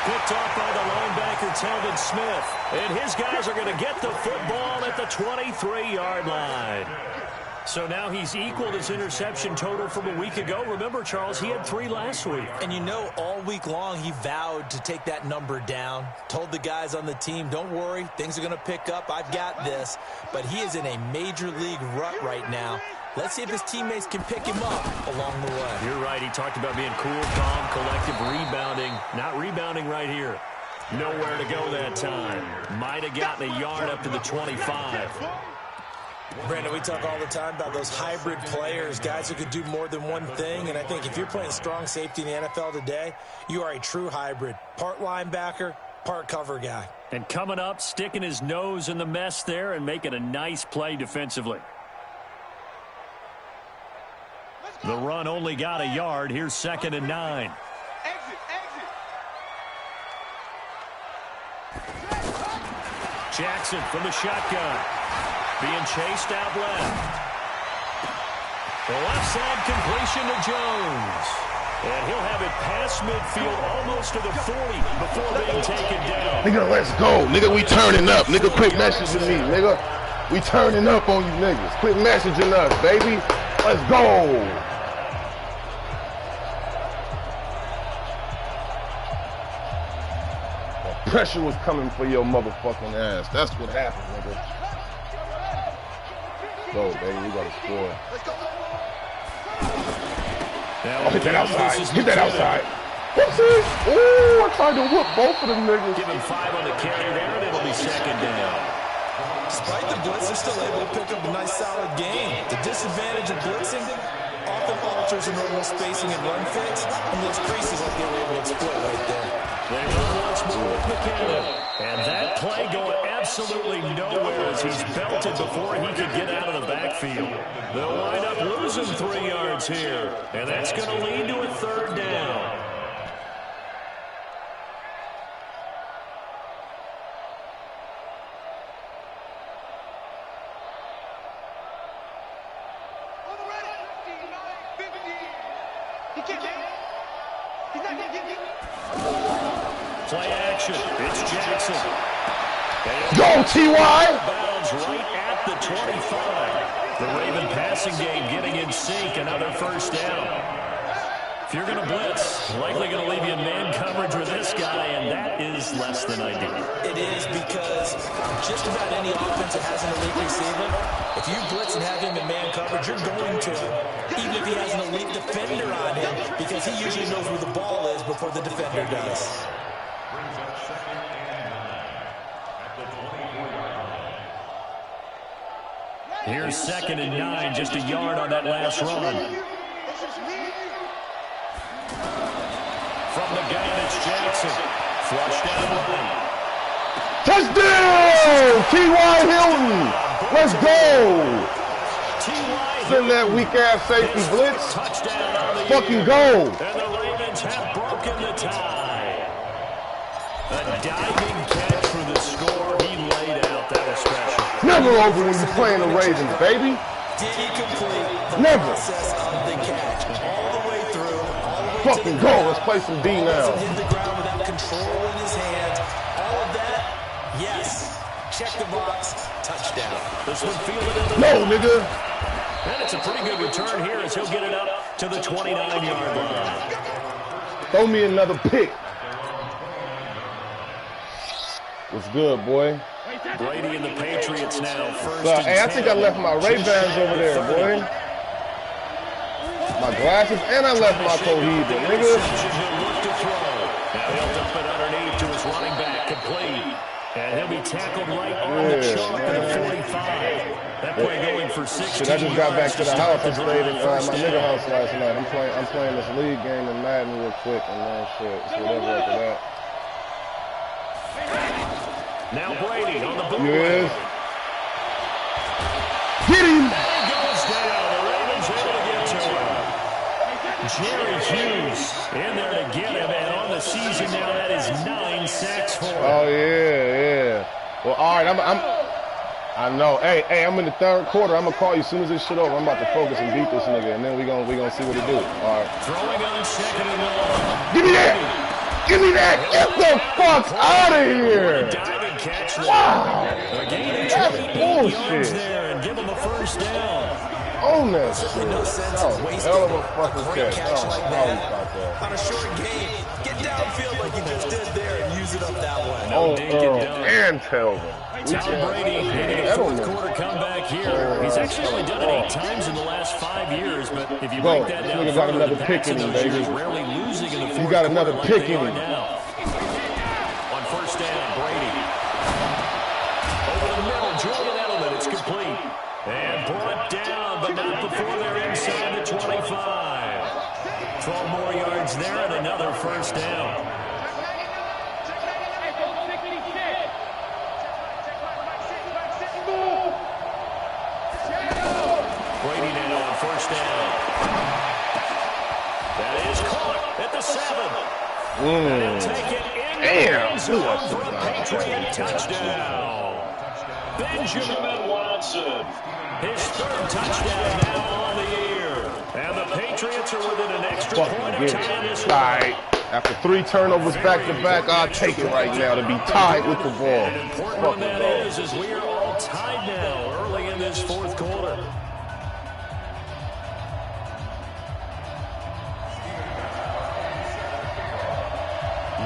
Picked off by the linebacker, Telvin Smith. And his guys are going to get the football at the 23-yard line. So now he's equaled his interception total from a week ago. Remember, Charles, he had 3 last week. And you know, all week long he vowed to take that number down. Told the guys on the team, don't worry, things are going to pick up. I've got this. But he is in a major league rut right now. Let's see if his teammates can pick him up along the way. You're right. He talked about being cool, calm, collective, rebounding. Not rebounding right here. Nowhere to go that time. Might have gotten a yard up to the 25. Brandon, we talk all the time about those hybrid players, guys who could do more than one thing. And I think if you're playing strong safety in the NFL today, you are a true hybrid. Part linebacker, part cover guy. And coming up, sticking his nose in the mess there and making a nice play defensively. The run only got a yard. Here's 2nd and 9. Jackson from the shotgun. Being chased out left. The left side completion to Jones. And he'll have it past midfield almost to the 40 before being taken down. Nigga, let's go. Nigga, we turning up. Nigga, quit messaging me, nigga. We turning up on you niggas. Quit messaging us, baby. Let's go. Pressure was coming for your motherfucking ass. That's what happened, nigga. Go, baby. We got to score. Oh, hit that outside. Hit that outside. Whoopsies. Ooh, I tried to whoop both of them niggas. Give him 5 on the carry there, and it'll be 2nd down. Despite the blitz, they're still able to pick up a nice, solid game. The disadvantage of blitzing often alters a normal spacing and run fits, and those creases like they were able to exploit right there. They run once more with McKinnon. And that play going absolutely nowhere as he's belted before he could get out of the backfield. They'll wind up losing 3 yards here. And that's going to lead to a 3rd down. Play action. It's Jackson. Go, T.Y. Bounds right at the 25. The Raven passing game getting in sync. Another 1st down. If you're going to blitz, likely going to leave you in man coverage with this guy, and that is less than ideal. It is because just about any offense that has an elite receiver, if you blitz and have him in man coverage, you're going to, even if he has an elite defender on him, because he usually knows where the ball is before the defender does. Here's 2nd and 9, just a yard on that last run. From the gun, it's Jackson. Flushed down the lane. Touchdown! T.Y. Hilton! Let's go! Send that weak-ass safety blitz. Fucking go! And the Ravens have broken the tie. A diving catch for the score. He laid out. That was special. Never over when you're playing the Ravens, baby. Did he complete the Never. process of the catch all the way through, all the way Fucking go. Let's play some D now. Hit the ground without control in his hands. All of that, yes. Check the box. Touchdown. This one fielded in the No, nigga. And it's a pretty good return here as he'll get it up to the 29-yard line. Throw me another pick. What's good, boy? Brady and the Patriots now first. Hey, I think I left my Ray-Bans over there, boy. My glasses, and I left my Cohiba, nigga. He'll look to throw. Now he'll dump it underneath to his running back, complete. And he'll be tackled right on the chalk at the 45. That play going for 16 Shit, I just got back to the house. I yards stayed in my nigga down. house last night. I'm playing this league game in Madden real quick, and then shit, it's whatever after that. Now Brady on the board. Yes. Get him! He goes down. The Ravens able to get to him. Jerry Hughes in there to get him, and on the season now, that is 9 sacks for him. Oh yeah. Well, all right. I know. Hey, I'm in the 3rd quarter. I'm gonna call you as soon as this shit over. I'm about to focus and beat this nigga, and then we gonna see what he do. All right. Throwing on 2nd and 1. Give me that! Give me that! Get the fuck out of here! Diving catch. Wow! A gain of That's 28 yards bullshit. there and give him a 1st down. on that Certainly shit. no sense in wasting Hell of a a fucking great catch. catch like that On on a short game. Get downfield like you just did there and use it up that way. Earl and Telvin. Tom Brady needing a fourth quarter comeback here. He's actually only done it 8 times in the last 5 years, but if you break that down, got another pick in him, baby. Rarely losing in the fourth You got another quarter pick like they in are him. now. On first down, Brady. Over the middle, Julian Edelman. It's complete. And brought down, but not before they're inside the 25. 12 more yards there and another first down. Brady now on first down. That is caught at the 7. And he'll take it in the end zone for a Patriot touchdown. Benjamin Watson, his 3rd touchdown now on the year. And the Patriots are within an extra point of tying this one. After 3 turnovers back-to-back, I'll take it right now to be tied with the ball. And important one that is we are all tied now early in this fourth quarter.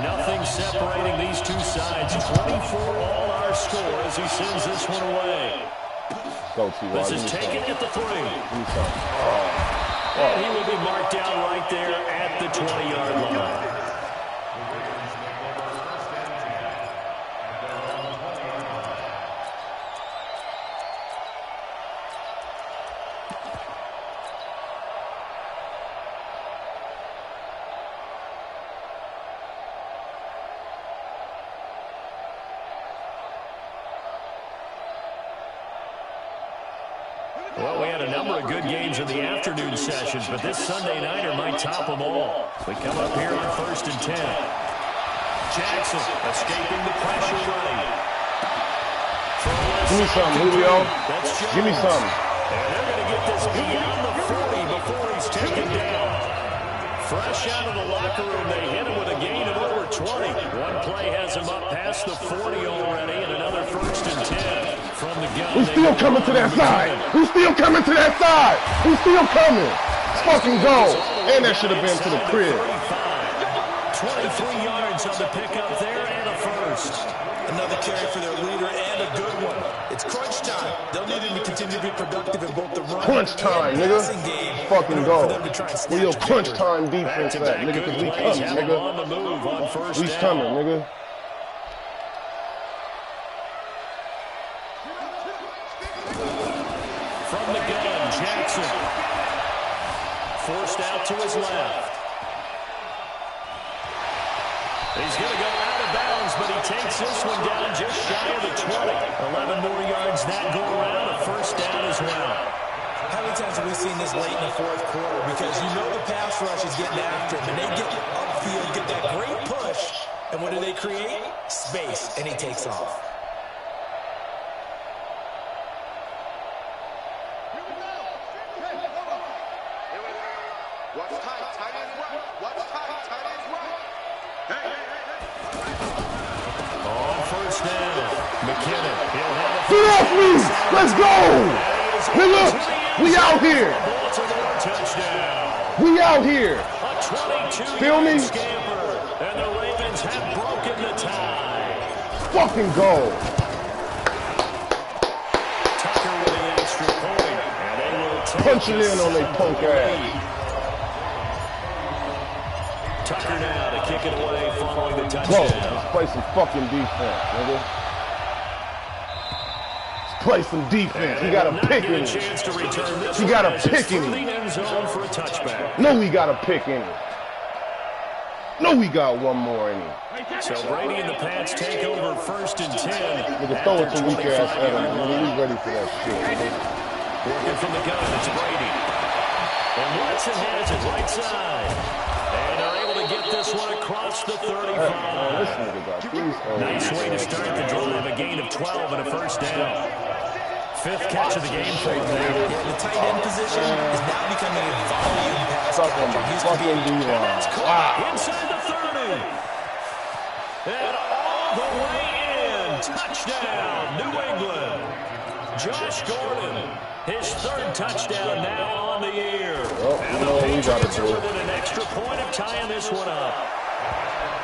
Nothing separating these two sides. 24 all our score as he sends this one away. Go, T-Rod. This is taken at the 3. Oh. And he will be marked down right there at the 20-yard line. Well, we had a number of good games in the afternoon sessions, but this Sunday nighter might top them all. We come up here on 1st and 10. Jackson escaping the pressure right. Give me something, Julio. Give me something. And they're going to get this beyond the 40 before he's taken down. Fresh out of the locker room, they hit him with a gain of over 20. One play has him up past the 40 already, and another 1st and 10 from the gun. Who's still coming to that side? Who's still coming to that side? Who's still coming? Let's fucking go. And that should have been to the crib. 23 yards on the pickup there and a first. Another carry for their leader and a good one. It's crunch time. They'll need him to continue to be productive in both the run crunch time, and nigga. passing game. Fucking go. Where your crunch time defense at, nigga, because we coming, nigga. On the move on first We down. coming, nigga. From the gun, Jackson. Forced out to his left. He's going to go out of bounds, but he takes this one down just shy of the 20. 11 more yards that go around, a first down as well. How many times have we seen this late in the fourth quarter? Because you know the pass rush is getting after him, and they get upfield, get that great push, and what do they create? Space, and he takes off. What's tight? Tight is right. What's tight? Tight is right. On first down, McKinnon. He'll have a Get off me! Let's go! Nigga, we out here. Baltimore touchdown. We out here. A 22-yard Feel me? scamper, and the Ravens have broken the tie. Fucking go. Tucker with the extra point, and they will take Punch it in on their punk ass. Tucker now to kick it away following the Bro, touchdown. let's play some fucking defense, nigga. Let's play some defense. He got a pick in it. He got a pick in it. For a touchback. No, we got a pick in it. No, we got one more in it. So Brady and the Pats take over 1st and 10. Nigga, throw it to weak ass Evan. Nigga, we ready for that shit, nigga. Working from the gun, it's Brady. And Watson has it right side. And they're able to get this one across the 35. This nigga got these Nice way to start the drive, a gain of 12 and a first down. 5th catch of the game for him there. The tight end position is now becoming a volume pass catcher. He's fucking D-line. That's caught inside the 30. And all the way in. Touchdown, New England. Josh Gordon, His third touchdown now on the year. And the Patriots within an extra point of tying this one up.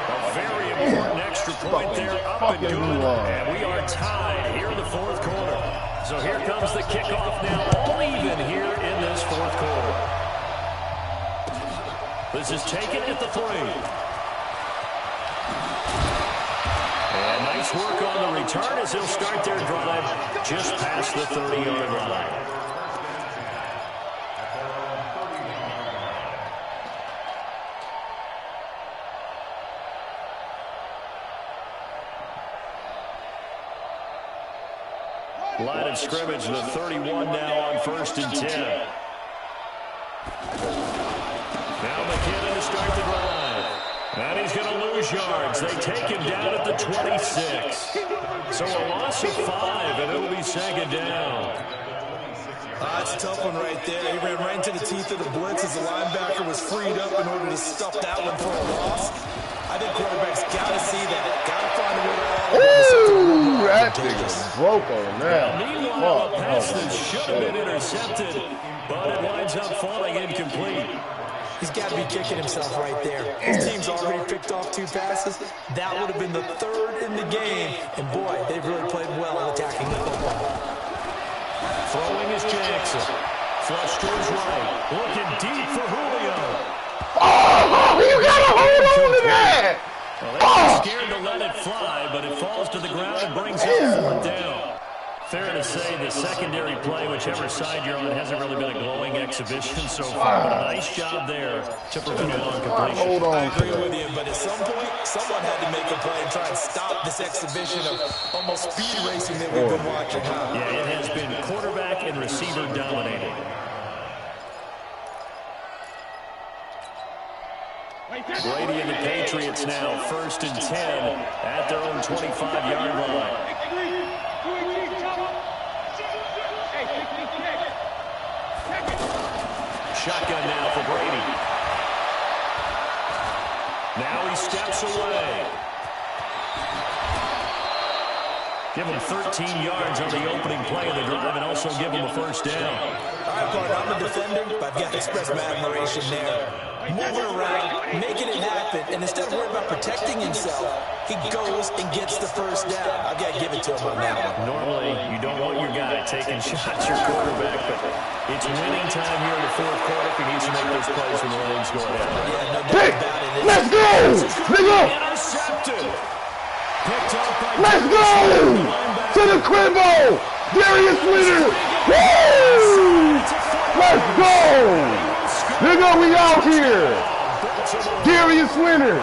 A very important extra point there, up and good. And we are tied here in the fourth quarter. So here comes the kickoff now, all even here in this fourth quarter. This is taken at the 3. And nice work on the return as they'll start their drive just past the 30-yard line. Line of scrimmage, the 31 now on 1st and 10. Now McKinnon to start the drive. And he's going to lose yards. They take him down at the 26. So a loss of 5, and it'll be second down. That's a tough one right there. He ran right into the teeth of the blitz as the linebacker was freed up in order to stuff that one for a loss. I think quarterbacks got to see that. Got to find a way to Ooh, that thing is broke on that. Meanwhile, a pass that should have been intercepted, but it winds up falling incomplete. He's got to be kicking himself right there. His team's already picked off 2 passes. That would have been the 3rd in the game. And boy, they've really played well at attacking the football. Throwing is Jackson. Flush to his right. Looking deep for Julio. Oh, you gotta hold on to that. Well, they're scared to let it fly, but it falls to the ground and brings up 4th down. Fair to say the secondary play, whichever side you're on, hasn't really been a glowing exhibition so far, but a nice job there to prevent a long completion. Hold on. I agree with you, but at some point, someone had to make a play and try and stop this exhibition of almost speed racing that we've been watching. Yeah, it has been quarterback and receiver dominated. Brady and the Patriots now 1st and 10 at their own 25-yard line. Shotgun now for Brady. Now he steps away. Give him 13 yards on the opening play of the drive and also give him a 1st down. All right, partner, I'm a defender, but I've got to express my admiration there. Moving around, making it happen, and instead of worrying about protecting himself, he goes and gets the 1st down. I've got to give it to him on that one. Normally, you don't want your guy taking shots, your quarterback, but it's winning time here in the fourth quarter if he needs to make those plays when the lane's going down. Yeah, no doubt about it. Let's go! Nigga! Intercepted. Picked up by Let's go! To the Quimbo! Darius Leonard! Woo! Let's go! Nigga, we out here! Darius Leonard!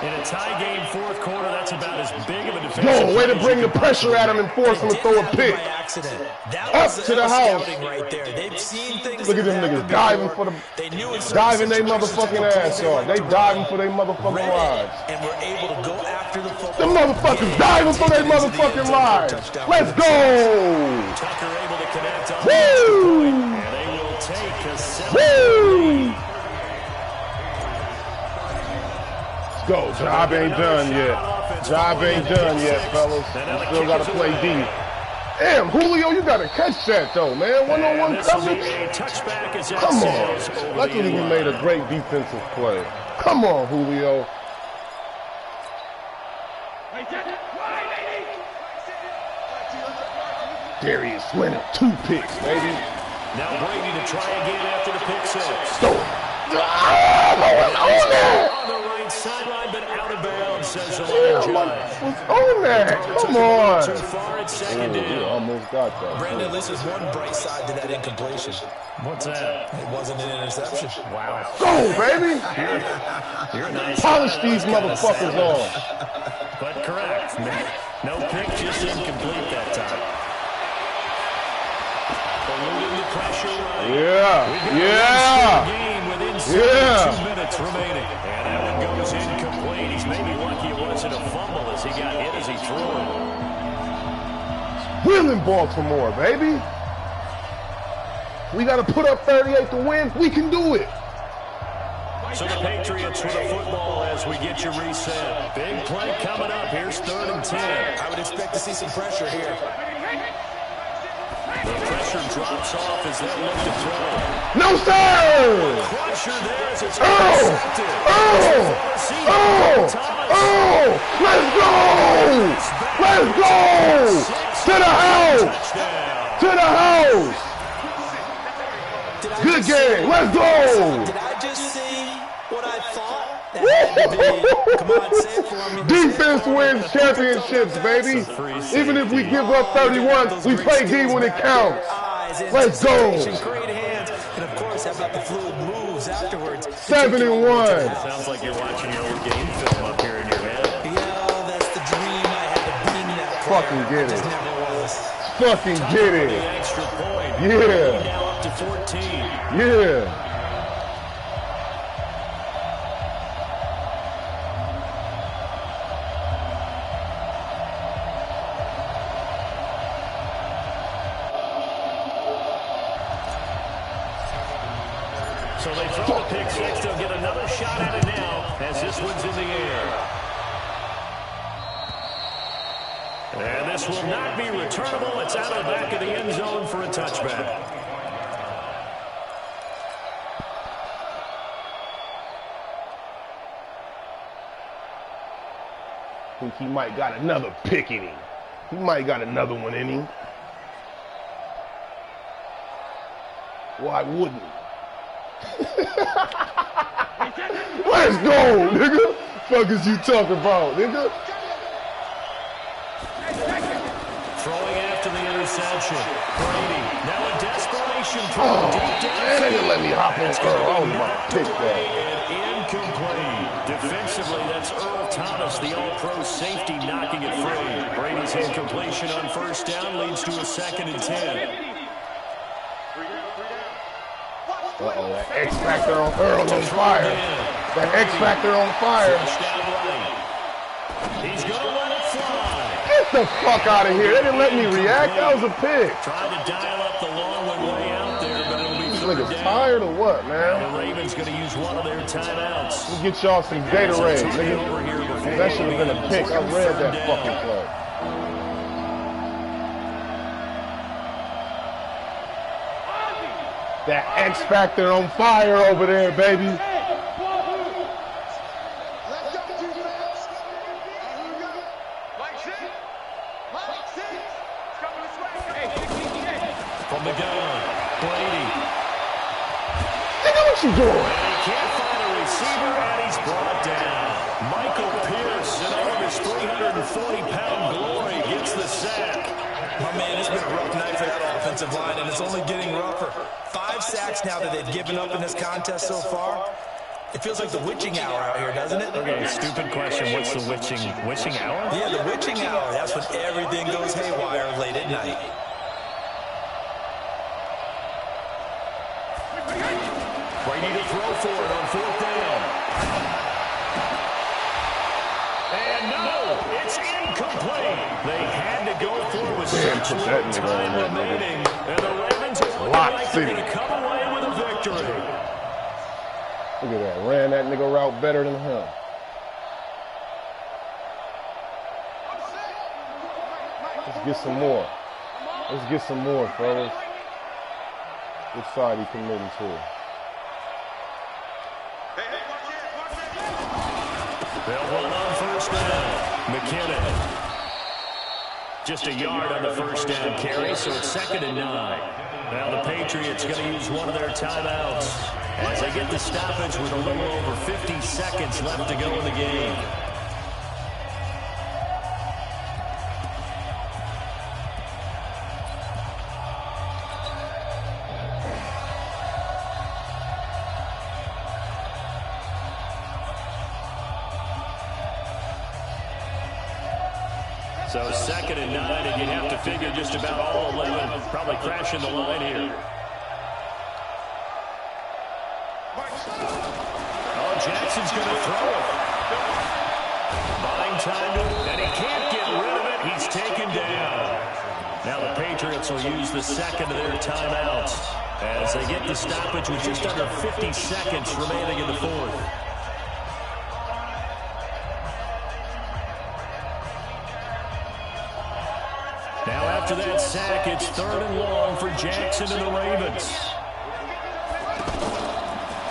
In a tie game fourth quarter, that's about as big of a defensive. No, way to bring the pressure at him and force him to throw a pick. Up to the house. Right there. They've seen things. Look at them niggas diving for the, diving their motherfucking ass off. They diving for their motherfucking lives. And we're able to go after the football. Them motherfuckers diving for their motherfucking lives. Let's go! Tucker able to connect on Woo! and they will take a 7. Woo! Go. Job ain't done yet. Job ain't done yet, fellas. We still got to play D. Damn, Julio, you got to catch that, though, man. One-on-one coverage. Come on. Luckily, we made a great defensive play. Come on, Julio. Darius Leonard, 2 picks, baby. Now Brady to try again after the pick 6. Go. On that. On the right sideline, but out of bounds, says the line judge. On that. Come on. Too far at second down. You almost got that. Brandon, this is one bright side to that incompletion. What's that? It wasn't an interception. Wow. Go, baby. You're nice. Polish these motherfuckers on. But correct. No pick, just incomplete that time. Eluding the pressure right. Yeah. Yeah. 2 minutes remaining. And that one goes incomplete. He's maybe lucky it wasn't a fumble as he got hit as he threw it. We're in Baltimore, baby. We got to put up 38 to win. We can do it. So the Patriots with the football as we get you reset. Big play coming up. Here's 3rd and 10. I would expect to see some pressure here. The pressure drops off as they look to throw. No, sir! Crusher there as it's Oh! Let's go! To the house! To the house! Good game. Let's go! Did I just see what I thought? That had to be. Come on, say it for me. Defense wins championships, baby. Even if we give up 31, we play D when it counts. Let's go. Great hands. And of course, how about the fluid moves afterwards? 7-1. Sounds like you're watching your old game film up here in your head. Yeah, that's the dream I had to be that player. Fucking get it. Just never was. Fucking get The it. extra point. Yeah. Now up to 14. Yeah. So they throw the pick six. They'll get another shot at it now as this one's in the air. And this will not be returnable. It's out of the back of the end zone for a touchback. I think he might got another pick in him. He might got another one in him. Why wouldn't he? Let's go, nigga. Fuck is you talking about, nigga? Throwing after the interception. Brady. Now a desperation throw. Oh, Deep down. man, they didn't let me hop on Earl. I was about to pick that. And incomplete. Defensively, that's Earl Thomas, the all-pro safety, knocking it free. Brady's incompletion on first down leads to a 2nd and 10. Uh-oh, that X Factor on Earl on fire. That X Factor on fire. He's going to let it fly. Get the fuck out of here. They didn't let me react. That was a pick. Trying to dial up the long one way out there, but it'll be These third niggas down. tired or what, man? The Ravens going to use one of their timeouts. We'll get y'all some Gatorade, nigga. That should have been a pick. I read that fucking play. That X Factor on fire over there, baby. Let's go, defense. Like six. Like six. It's coming this way. Hey, From the gun, Brady. Nigga, what you doing? And he can't find a receiver, and he's brought down. Michael Pierce, in all of his 340-pound glory, gets the sack. My man, it's been a rough night for that offensive line, and it's only getting rougher. 5 sacks now that they've given up in this contest so far. It feels like the witching hour out here, doesn't it? Okay, stupid question. What's the witching hour? Yeah, the witching hour. That's when everything goes haywire late at night. Brady to throw for it on 4th down. And no, it's incomplete. They had to go for it with such little time remaining. And the Ravens are looking like they're going to come away with a victory. Look at that. Ran that nigga route better than him. Let's get some more. Let's get some more, fellas. Which side he committing to? They'll run on first down. McKinnon. Just a yard on the first down carry, so it's 2nd and 9. Now the Patriots going to use one of their timeouts as they get the stoppage with a little over 50 seconds left to go in the game. So 2nd and 9, and you'd have to figure just about all 11 probably crashing the line here. Oh, Jackson's going to throw it. Buying time, and he can't get rid of it. He's taken down. Now the Patriots will use the 2nd of their timeouts as they get the stoppage with just under 50 seconds remaining in the 4th. Now after that sack, it's 3rd and long for Jackson and the Ravens.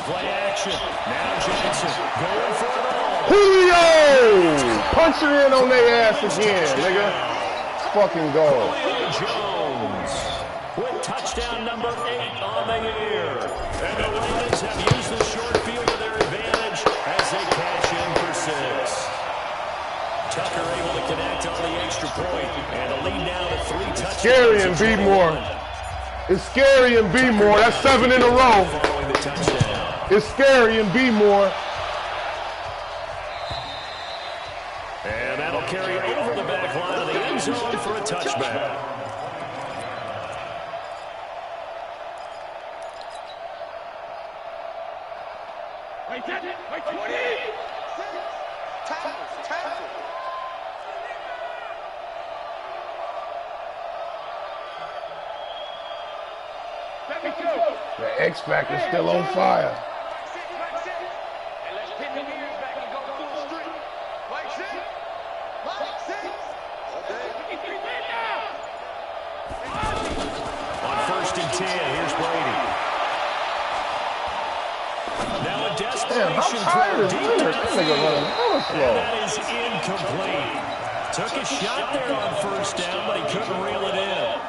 Play action. Now Jackson going for it all. Julio! Punch it in on their ass again, nigga. Fucking go. Julio Jones with touchdown number 8 on the year. And the Ravens have used the short field to their advantage as they cash in for 6. Tucker able to connect on the extra point, and a lead now to 3 touchdowns. Scary and B more. It's scary and B more. That's 7 in a row. Following the touchdown. It's scary and B more. And that'll carry over the back line of the end zone for a touchback. Wait, 20. Tackle. The X Factor's still on fire. On 1st and 10, here's Brady. Now a desperation throw deep to the field. And that is incomplete. Took a shot there on 1st down, but he couldn't reel it in.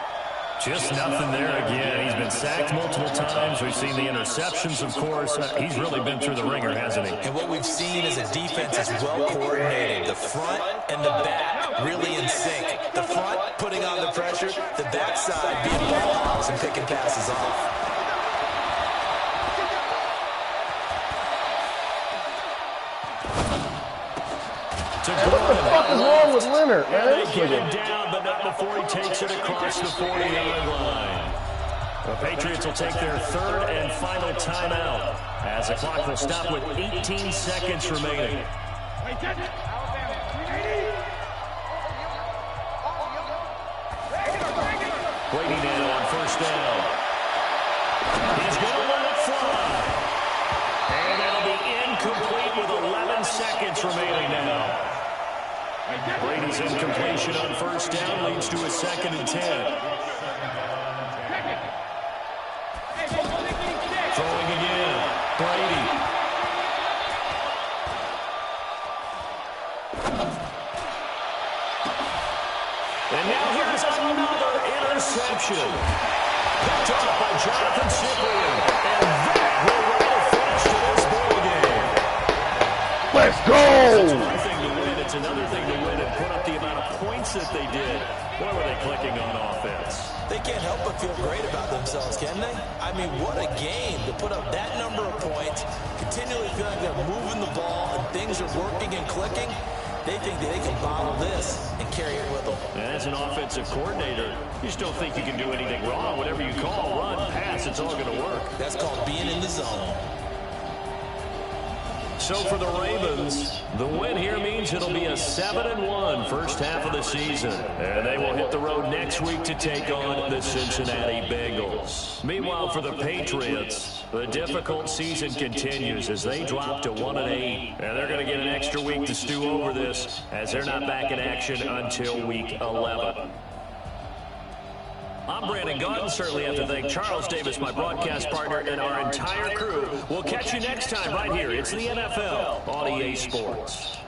Just nothing there again. He's been sacked multiple times. We've seen the interceptions, of course. He's really been through the ringer, hasn't he? And what we've seen is a defense that's well coordinated. The front and the back really in sync. The front putting on the pressure, the backside being ball hawks and picking passes off. What the fuck is wrong with Leonard, man? They get him down, but not before he takes it across the 40-yard line. The Patriots will take their 3rd and final timeout as the clock will stop with 18 seconds remaining. Brady now on 1st down. He's going to let it fly. And that'll be incomplete with 11 seconds remaining now. Brady's incompletion on 1st down leads to a 2nd and 10. Throwing again. Brady. And now here's another interception. Picked off by Jonathan Cyprian. And that will write a finish to this ball game. Let's go! It's another thing to win and put up the amount of points that they did. Boy, were they clicking on offense. They can't help but feel great about themselves, can they? I mean, what a game to put up that number of points, continually feel like they're moving the ball and things are working and clicking. They think that they can bottle this and carry it with them. And as an offensive coordinator, you just don't think you can do anything wrong. Whatever you call, run, pass, it's all going to work. That's called being in the zone. So for the Ravens, the win here means it'll be a 7-1 first half of the season. And they will hit the road next week to take on the Cincinnati Bengals. Meanwhile, for the Patriots, the difficult season continues as they drop to 1-8. And they're going to get an extra week to stew over this as they're not back in action until week 11. I'm Brandon Gaunt. Certainly have to thank Charles Davis, my broadcast partner, and our entire crew. We'll catch you next time right here. It's the NFL on EA Sports.